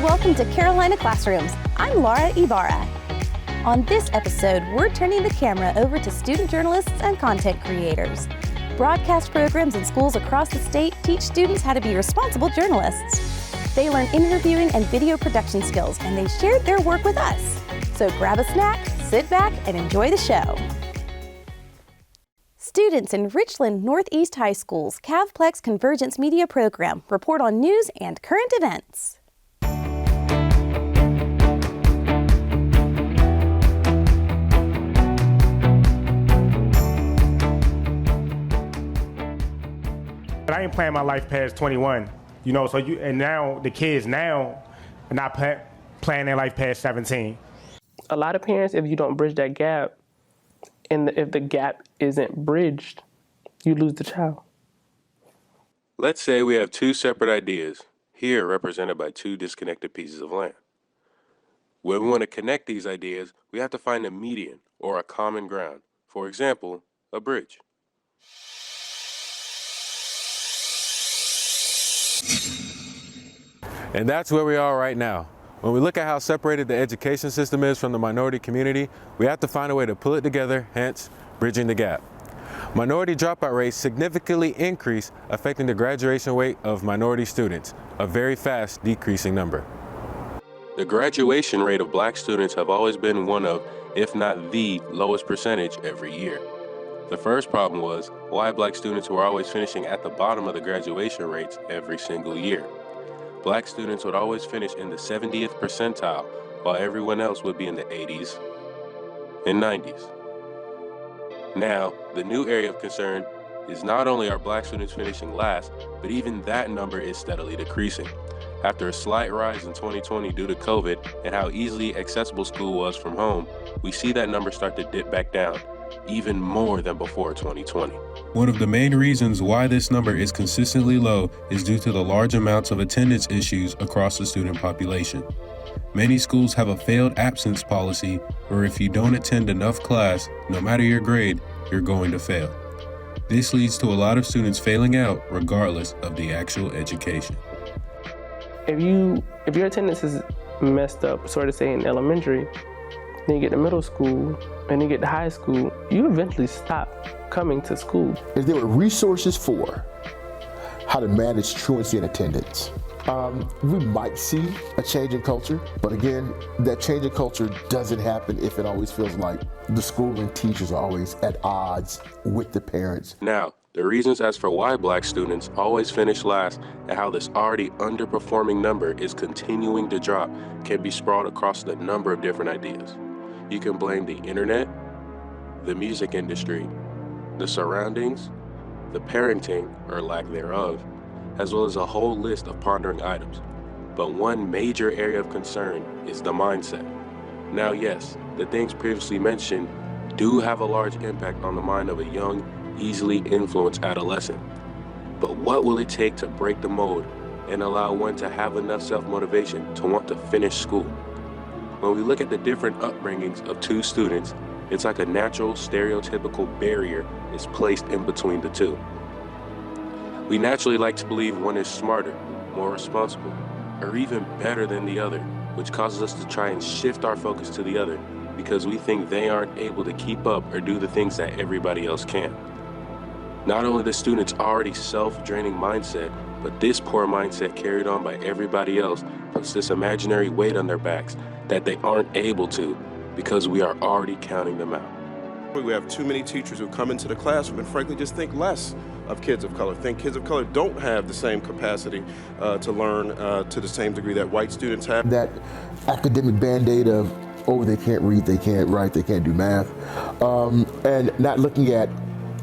welcome to Carolina Classrooms. I'm Laura Ibarra. On this episode, we're turning the camera over to student journalists and content creators. Broadcast programs in schools across the state teach students how to be responsible journalists. They learn interviewing and video production skills, and they shared their work with us. So grab a snack, sit back, and enjoy the show. Students in Richland Northeast High School's Cavplex Convergence Media Program report on news and current events. But I ain't planning my life past 21, and now the kids now are not planning their life past 17. A lot of parents, if you don't bridge that gap, and if the gap isn't bridged, you lose the child. Let's say we have two separate ideas, here represented by two disconnected pieces of land. When we want to connect these ideas, we have to find a median or a common ground. For example, a bridge. And that's where we are right now. When we look at how separated the education system is from the minority community, we have to find a way to pull it together, hence bridging the gap. Minority dropout rates significantly increase, affecting the graduation rate of minority students, a very fast decreasing number. The graduation rate of black students have always been one of, if not the lowest percentage every year. The first problem was why black students were always finishing at the bottom of the graduation rates every single year. Black students would always finish in the 70th percentile, while everyone else would be in the 80s and 90s. Now, the new area of concern is not only are black students finishing last, but even that number is steadily decreasing. After a slight rise in 2020 due to COVID and how easily accessible school was from home, we see that number start to dip back down, even more than before 2020. One of the main reasons why this number is consistently low is due to the large amounts of attendance issues across the student population. Many schools have a failed absence policy where if you don't attend enough class, no matter your grade, you're going to fail. This leads to a lot of students failing out regardless of the actual education. If your attendance is messed up, sort of say in elementary, then you get to middle school, and you get to high school, you eventually stop coming to school. If there were resources for how to manage truancy and attendance, we might see a change in culture. But again, that change in culture doesn't happen if it always feels like the school and teachers are always at odds with the parents. Now, the reasons as for why black students always finish last and how this already underperforming number is continuing to drop can be sprawled across a number of different ideas. You can blame the internet, the music industry, the surroundings, the parenting or lack thereof, as well as a whole list of pondering items. But one major area of concern is the mindset. Now, yes, the things previously mentioned do have a large impact on the mind of a young, easily influenced adolescent. But what will it take to break the mold and allow one to have enough self-motivation to want to finish school? When we look at the different upbringings of two students, it's like a natural, stereotypical barrier is placed in between the two. We naturally like to believe one is smarter, more responsible, or even better than the other, which causes us to try and shift our focus to the other because we think they aren't able to keep up or do the things that everybody else can. Not only the student's already self-draining mindset, but this poor mindset carried on by everybody else puts this imaginary weight on their backs that they aren't able to because we are already counting them out. We have too many teachers who come into the classroom and frankly just think less of kids of color, think kids of color don't have the same capacity to learn to the same degree that white students have. That academic band-aid of, oh, they can't read, they can't write, they can't do math, and not looking at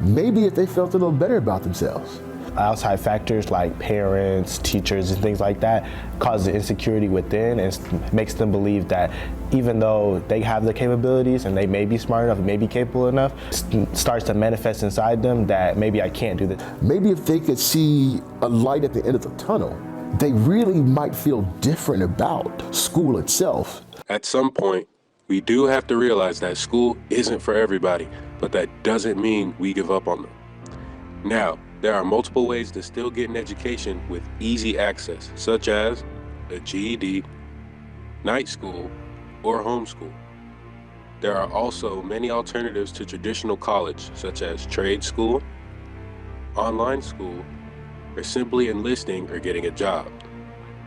maybe if they felt a little better about themselves. Outside factors like parents, teachers, and things like that cause the insecurity within and makes them believe that even though they have the capabilities and they may be smart enough, may be capable enough, it starts to manifest inside them that maybe I can't do this. Maybe if they could see a light at the end of the tunnel, they really might feel different about school itself. At some point, we do have to realize that school isn't for everybody, but that doesn't mean we give up on them. Now, there are multiple ways to still get an education with easy access, such as a GED, night school, or homeschool. There are also many alternatives to traditional college, such as trade school, online school, or simply enlisting or getting a job.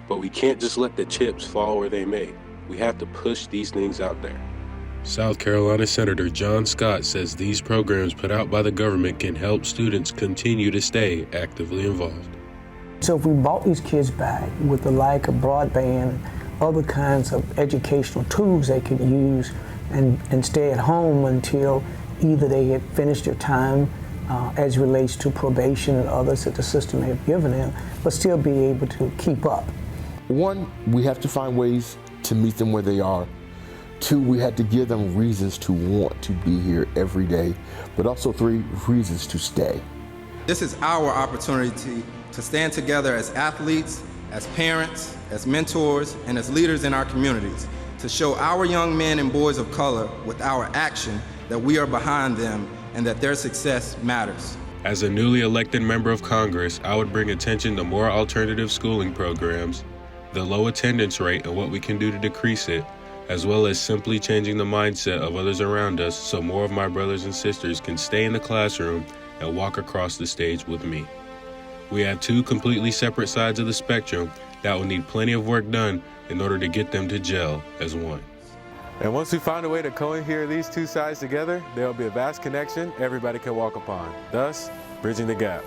But we can't just let the chips fall where they may. We have to push these things out there. South Carolina Senator John Scott says these programs put out by the government can help students continue to stay actively involved. So if we brought these kids back with the like of broadband, other kinds of educational tools they could use and stay at home until either they had finished their time as relates to probation and others that the system have given them, but still be able to keep up. One, we have to find ways to meet them where they are. Two, we had to give them reasons to want to be here every day, but also three, reasons to stay. This is our opportunity to stand together as athletes, as parents, as mentors, and as leaders in our communities, to show our young men and boys of color with our action that we are behind them and that their success matters. As a newly elected member of Congress, I would bring attention to more alternative schooling programs, the low attendance rate and what we can do to decrease it, as well as simply changing the mindset of others around us so more of my brothers and sisters can stay in the classroom and walk across the stage with me. We have two completely separate sides of the spectrum that will need plenty of work done in order to get them to gel as one. And once we find a way to cohere these two sides together, there will be a vast connection everybody can walk upon, thus bridging the gap.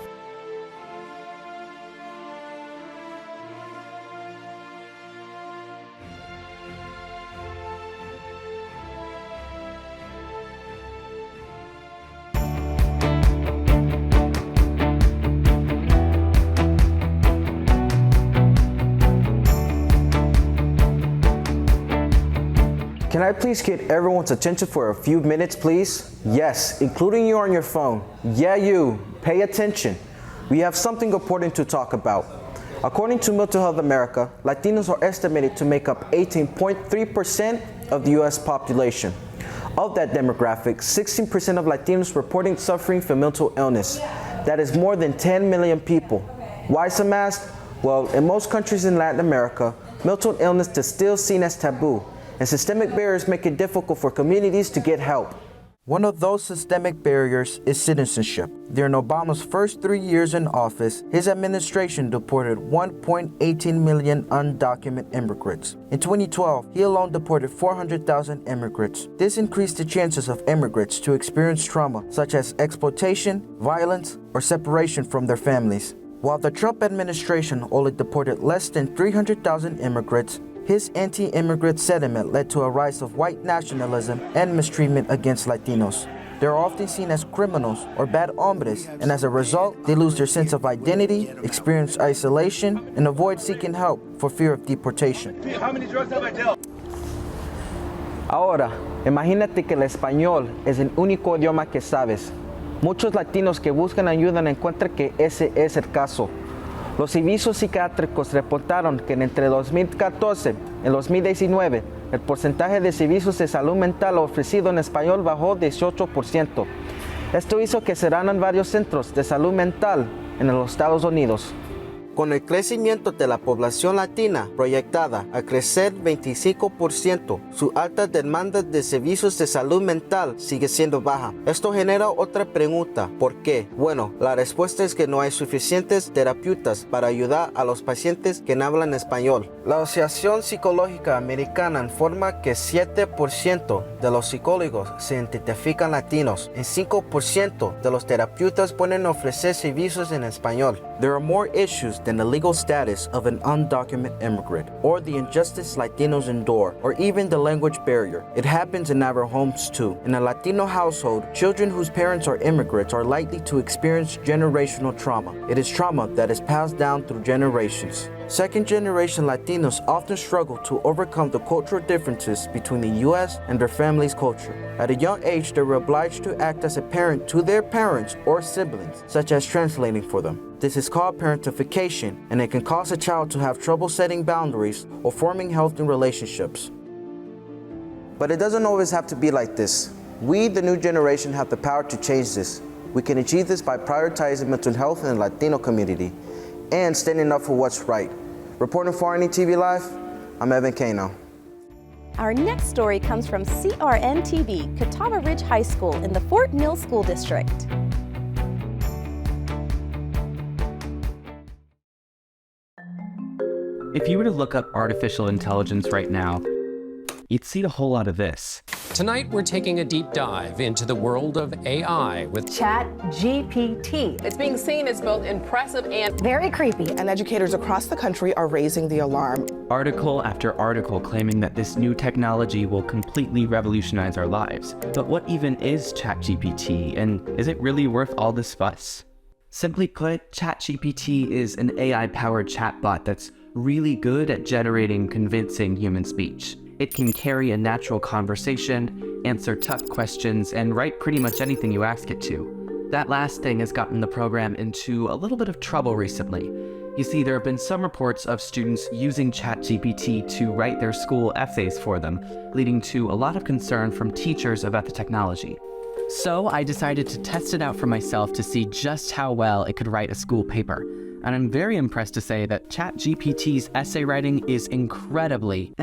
Can I please get everyone's attention for a few minutes, please? Yes, including you on your phone. Yeah, you. Pay attention. We have something important to talk about. According to Mental Health America, Latinos are estimated to make up 18.3% of the U.S. population. Of that demographic, 16% of Latinos reporting suffering from mental illness. That is more than 10 million people. Why, some asked? Well, in most countries in Latin America, mental illness is still seen as taboo, and systemic barriers make it difficult for communities to get help. One of those systemic barriers is citizenship. During Obama's first 3 years in office, his administration deported 1.18 million undocumented immigrants. In 2012, he alone deported 400,000 immigrants. This increased the chances of immigrants to experience trauma, such as exploitation, violence, or separation from their families. While the Trump administration only deported less than 300,000 immigrants, his anti-immigrant sentiment led to a rise of white nationalism and mistreatment against Latinos. They are often seen as criminals or bad hombres, and as a result, they lose their sense of identity, experience isolation, and avoid seeking help for fear of deportation. How many drugs have I dealt? Ahora, imagínate que el español es el único idioma que sabes. Muchos latinos que buscan ayuda no encuentran que ese es el caso. Los servicios psiquiátricos reportaron que entre 2014 y 2019, el porcentaje de servicios de salud mental ofrecido en español bajó 18%. Esto hizo que cerraran varios centros de salud mental en los Estados Unidos. Con el crecimiento de la población latina proyectada a crecer 25%, su alta demanda de servicios de salud mental sigue siendo baja. Esto genera otra pregunta, ¿por qué? Bueno, la respuesta es que no hay suficientes terapeutas para ayudar a los pacientes que no hablan español. La Asociación Psicológica Americana informa que 7% de los psicólogos se identifican latinos y 5% de los terapeutas pueden ofrecer servicios en español. There are more issues than the legal status of an undocumented immigrant, or the injustice Latinos endure, or even the language barrier. It happens in our homes too. In a Latino household, children whose parents are immigrants are likely to experience generational trauma. It is trauma that is passed down through generations. Second-generation Latinos often struggle to overcome the cultural differences between the U.S. and their family's culture. At a young age, they were obliged to act as a parent to their parents or siblings, such as translating for them. This is called parentification, and it can cause a child to have trouble setting boundaries or forming healthy relationships. But it doesn't always have to be like this. We, the new generation, have the power to change this. We can achieve this by prioritizing mental health in the Latino community and standing up for what's right. Reporting for RNE TV Live, I'm Evan Kano. Our next story comes from CRN-TV, Catawba Ridge High School in the Fort Mill School District. If you were to look up artificial intelligence right now, you'd see a whole lot of this. Tonight, we're taking a deep dive into the world of AI with ChatGPT. It's being seen as both impressive and very creepy. And educators across the country are raising the alarm. Article after article claiming that this new technology will completely revolutionize our lives. But what even is ChatGPT, and is it really worth all this fuss? Simply put, ChatGPT is an AI-powered chatbot that's really good at generating convincing human speech. It can carry a natural conversation, answer tough questions, and write pretty much anything you ask it to. That last thing has gotten the program into a little bit of trouble recently. You see, there have been some reports of students using ChatGPT to write their school essays for them, leading to a lot of concern from teachers about the technology. So I decided to test it out for myself to see just how well it could write a school paper. And I'm very impressed to say that ChatGPT's essay writing is incredibly,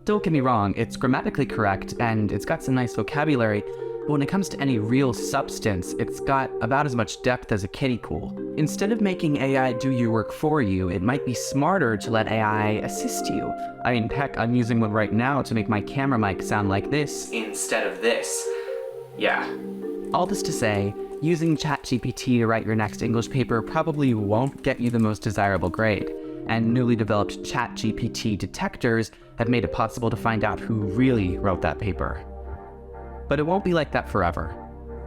don't get me wrong, it's grammatically correct and it's got some nice vocabulary, but when it comes to any real substance, it's got about as much depth as a kiddie pool. Instead of making AI do your work for you, it might be smarter to let AI assist you. I mean, heck, I'm using one right now to make my camera mic sound like this instead of this. Yeah. All this to say, using ChatGPT to write your next English paper probably won't get you the most desirable grade, and newly developed ChatGPT detectors have made it possible to find out who really wrote that paper. But it won't be like that forever.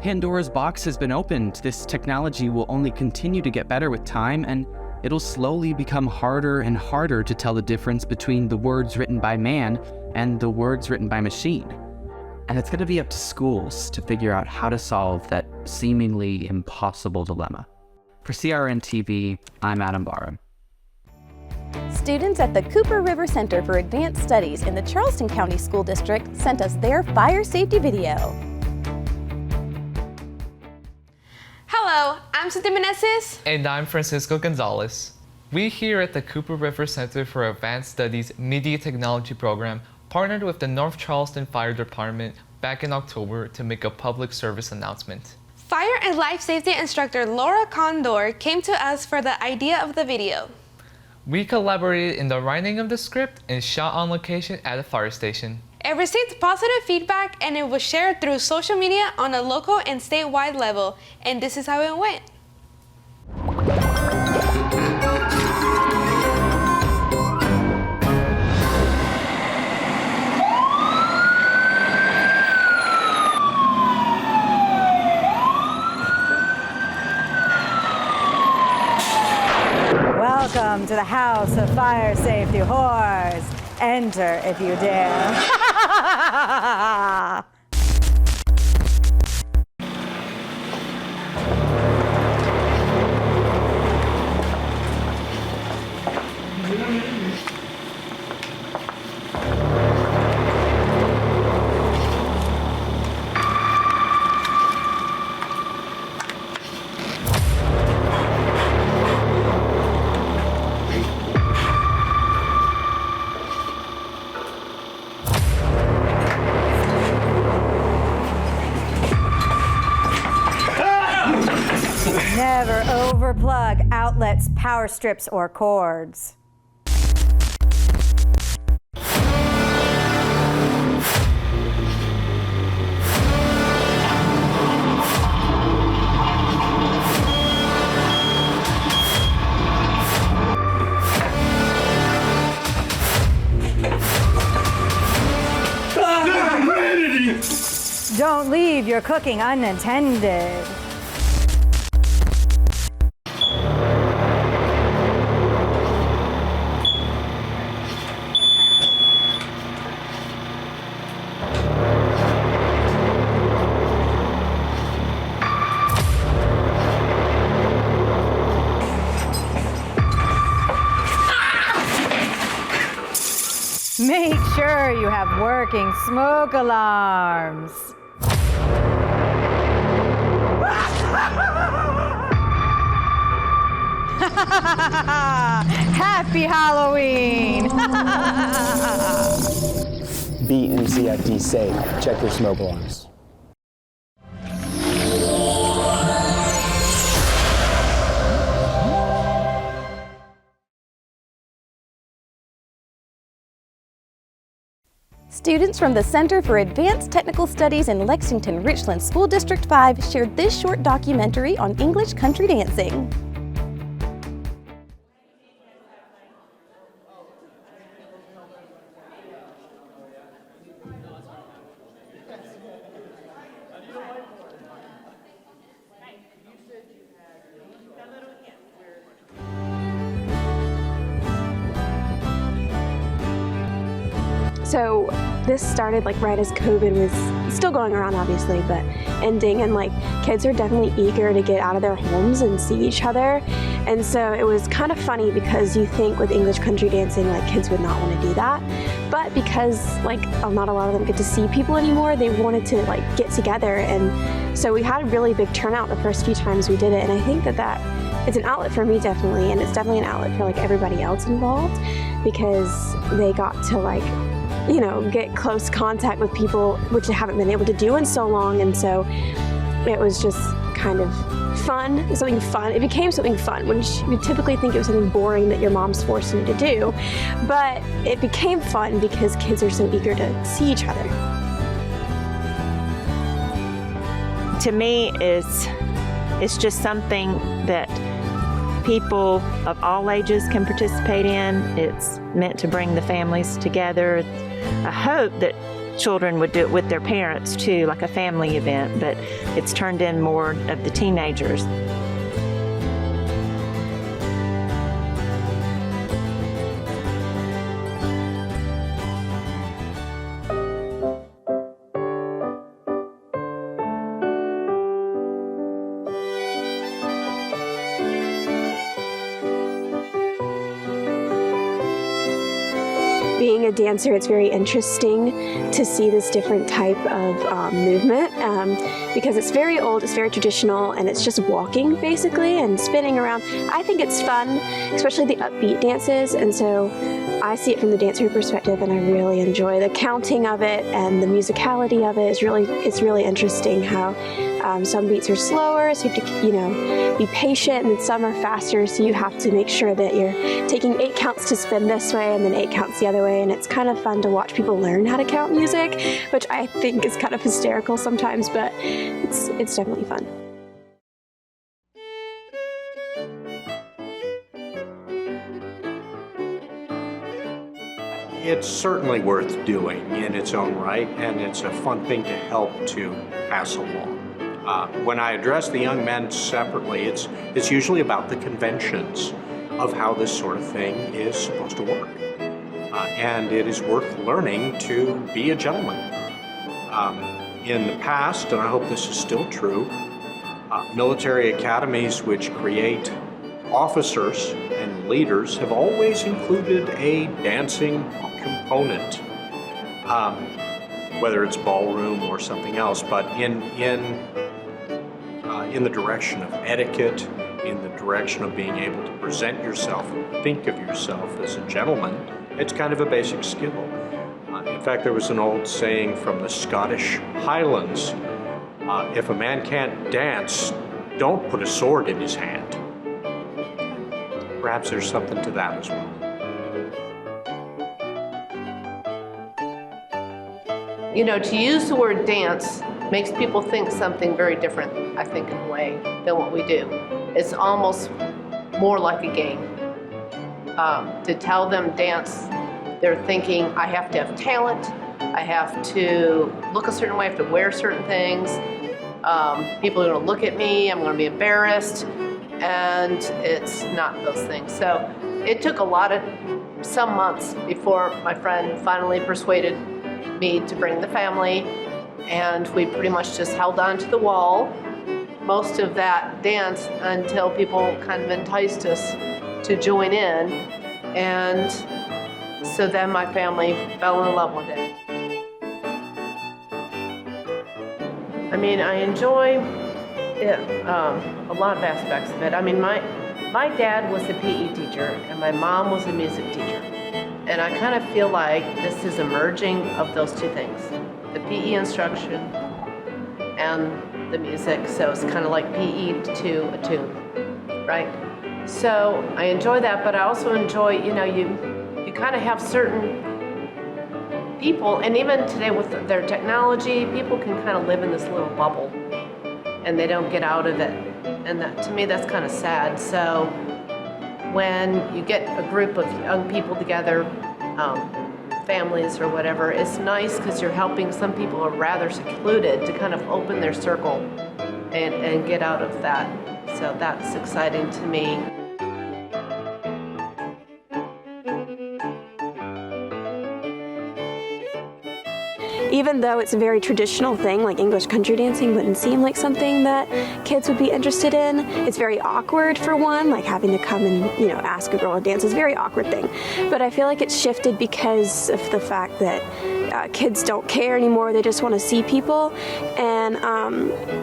Pandora's box has been opened. This technology will only continue to get better with time, and it'll slowly become harder and harder to tell the difference between the words written by man and the words written by machine. And it's going to be up to schools to figure out how to solve that seemingly impossible dilemma. For CRN-TV, I'm Adam Barham. Students at the Cooper River Center for Advanced Studies in the Charleston County School District sent us their fire safety video. Hello, I'm Cynthia Meneses. And I'm Francisco Gonzalez. We here at the Cooper River Center for Advanced Studies Media Technology Program partnered with the North Charleston Fire Department back in October to make a public service announcement. Fire and life safety instructor Laura Condor came to us for the idea of the video. We collaborated in the writing of the script and shot on location at a fire station. It received positive feedback and it was shared through social media on a local and statewide level, and this is how it went. Welcome to the House of Fire Safety Whores. Enter if you dare. Never overplug outlets, power strips, or cords. Don't leave your cooking unattended. Make sure you have working smoke alarms. Happy Halloween! BMCFD say, check your smoke alarms. Students from the Center for Advanced Technical Studies in Lexington-Richland School District 5 shared this short documentary on English country dancing. So this started like right as COVID was still going around, obviously, but ending, and like kids are definitely eager to get out of their homes and see each other. And so it was kind of funny because you think with English country dancing, like kids would not want to do that. But because like not a lot of them get to see people anymore, they wanted to like get together. And so we had a really big turnout the first few times we did it. And I think that it's an outlet for me, definitely. And it's definitely an outlet for like everybody else involved, because they got to like, you know, get close contact with people, which they haven't been able to do in so long. And so it was just kind of fun, something fun. It became something fun, when you typically think it was something boring that your mom's forcing you to do. But it became fun because kids are so eager to see each other. To me, it's just something that people of all ages can participate in. It's meant to bring the families together. I hope that children would do it with their parents too, like a family event, but it's turned in more of the teenagers. Being a dancer, it's very interesting to see this different type of movement because it's very old, it's very traditional, and it's just walking basically and spinning around. I think it's fun, especially the upbeat dances, and so I see it from the dancer perspective, and I really enjoy the counting of it and the musicality of it. It's really interesting how some beats are slower, so you have to, you know, be patient, and then some are faster, so you have to make sure that you're taking 8 counts to spin this way and then 8 counts the other way. And it's kind of fun to watch people learn how to count music, which I think is kind of hysterical sometimes, but it's definitely fun. It's certainly worth doing in its own right, and it's a fun thing to help to pass along. When I address the young men separately, it's usually about the conventions of how this sort of thing is supposed to work. And it is worth learning to be a gentleman. In the past, and I hope this is still true, military academies which create officers and leaders have always included a dancing component, whether it's ballroom or something else, but in the direction of etiquette, in the direction of being able to present yourself, think of yourself as a gentleman, it's kind of a basic skill. In fact, there was an old saying from the Scottish Highlands, if a man can't dance, don't put a sword in his hand. Perhaps there's something to that as well. You know, to use the word dance makes people think something very different, I think, in a way, than what we do. It's almost more like a game. To tell them dance, they're thinking, I have to have talent, I have to look a certain way, I have to wear certain things, people are gonna look at me, I'm gonna be embarrassed, and it's not those things. So it took some months before my friend finally persuaded me to bring the family, and we pretty much just held on to the wall most of that dance until people kind of enticed us to join in, and so then my family fell in love with it. I mean, I enjoy it, a lot of aspects of it. I mean, my dad was a PE teacher and my mom was a music teacher. And I kind of feel like this is a merging of those two things, the PE instruction and the music. So it's kind of like PE to a tune, right? So I enjoy that, but I also enjoy, you know, you kind of have certain people, and even today with their technology, people can kind of live in this little bubble and they don't get out of it. And that, to me, that's kind of sad. So when you get a group of young people together, families or whatever, it's nice because you're helping some people who are rather secluded to kind of open their circle and get out of that. So that's exciting to me. Even though it's a very traditional thing, like English country dancing wouldn't seem like something that kids would be interested in. It's very awkward for one, like having to come and, you know, ask a girl to dance is a very awkward thing. But I feel like it's shifted because of the fact that kids don't care anymore, they just want to see people, and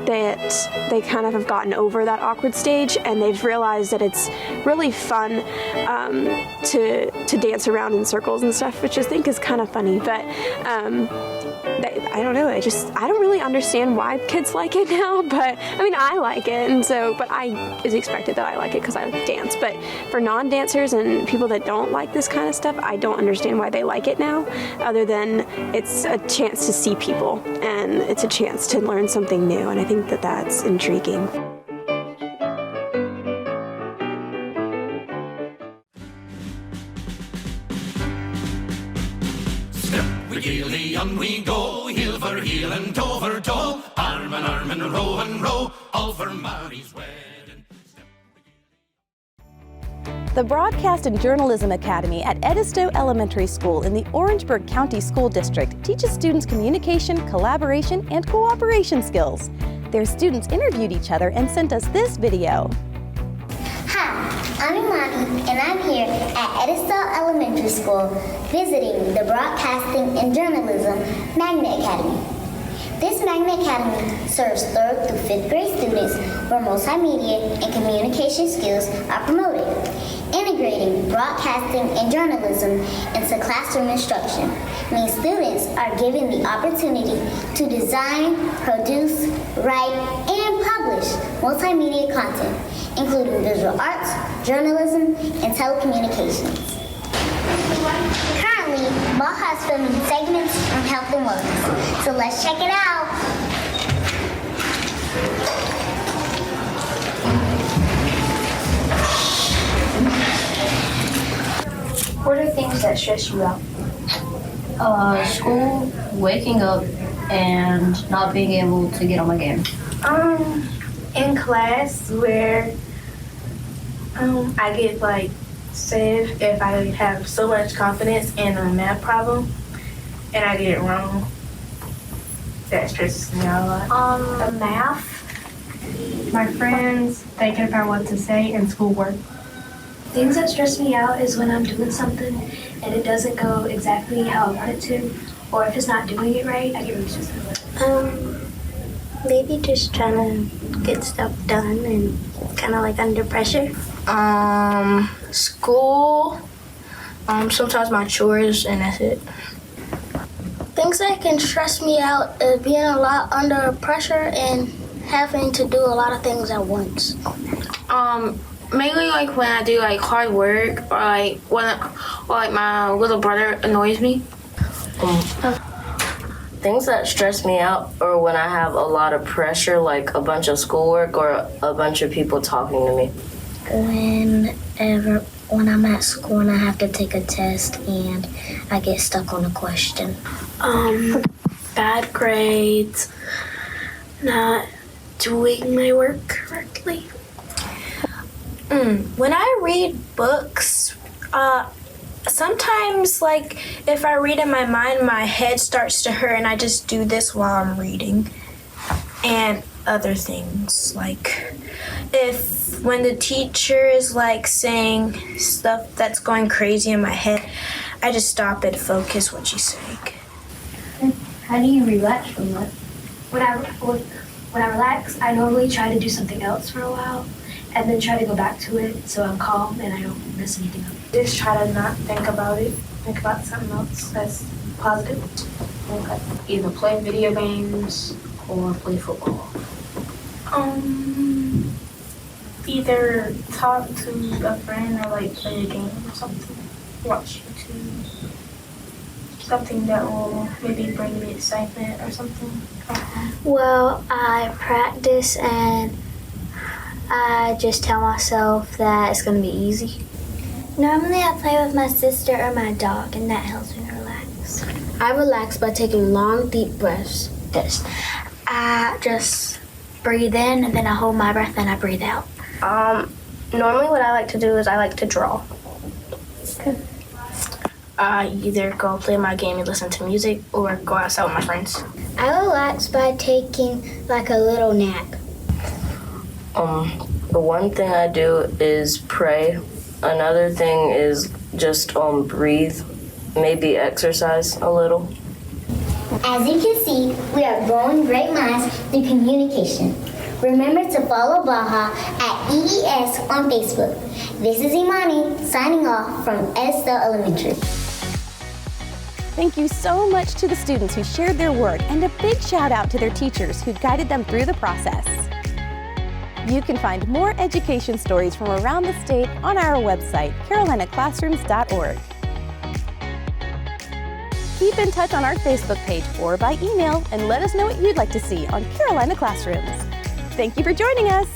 that they kind of have gotten over that awkward stage, and they've realized that it's really fun to dance around in circles and stuff, which I think is kind of funny. But I don't know, I don't really understand why kids like it now, but I mean, I like it, and so, but it's expected that I like it because I dance. But for non-dancers and people that don't like this kind of stuff, I don't understand why they like it now, other than it's a chance to see people and it's a chance to learn something new, and I think that that's intriguing. Gaily on we go, heel for heel and toe for toe, arm and row, all for Mary's wedding. The Broadcast and Journalism Academy at Edisto Elementary School in the Orangeburg County School District teaches students communication, collaboration, and cooperation skills. Their students interviewed each other and sent us this video. Hi, I'm Imani, and I'm here at Edisto Elementary School visiting the Broadcasting and Journalism Magnet Academy. This Magnet Academy serves 3rd through 5th grade students where multimedia and communication skills are promoted. Integrating broadcasting and journalism into classroom instruction means students are given the opportunity to design, produce, write, and publish multimedia content, including visual arts, journalism, and telecommunications. Currently, Baja is filming segments on health and wellness, so let's check it out. What are things that stress you out? School, waking up, and not being able to get on my game. In class where I get like sad if I have so much confidence in a math problem and I get it wrong. That stresses me out a lot. Math, my friends thinking about what to say, and schoolwork. Things that stress me out is when I'm doing something and it doesn't go exactly how I want it to, or if it's not doing it right, I get really stressed out. Maybe just trying to get stuff done and kind of like under pressure. School, sometimes my chores, and that's it. Things that can stress me out is being a lot under pressure and having to do a lot of things at once. Mainly like when I do like hard work, or like when my little brother annoys me. Things that stress me out are when I have a lot of pressure, like a bunch of schoolwork or a bunch of people talking to me. When I'm at school and I have to take a test and I get stuck on a question. Bad grades, not doing my work correctly. When I read books, sometimes like if I read in my mind, my head starts to hurt and I just do this while I'm reading. And other things, like when the teacher is like saying stuff that's going crazy in my head, I just stop and focus what she's saying. How do you relax from that? When I relax, I normally try to do something else for a while, and then try to go back to it so I'm calm and I don't mess anything up. Just try to not think about it. Think about something else that's positive. Okay. Either play video games or play football. Either talk to a friend or like play a game or something. Watch YouTube. Something that will maybe bring me excitement or something. Well, I practice and I just tell myself that it's going to be easy. Normally I play with my sister or my dog, and that helps me relax. I relax by taking long, deep breaths. I just breathe in, and then I hold my breath and I breathe out. Normally what I like to do is I like to draw. I either go play my game and listen to music or go outside with my friends. I relax by taking like a little nap. The one thing I do is pray. Another thing is just breathe, maybe exercise a little. As you can see, we are growing great minds through communication. Remember to follow Baja at EES on Facebook. This is Imani signing off from Edisdale Elementary. Thank you so much to the students who shared their work, and a big shout out to their teachers who guided them through the process. You can find more education stories from around the state on our website, carolinaclassrooms.org. Keep in touch on our Facebook page or by email and let us know what you'd like to see on Carolina Classrooms. Thank you for joining us.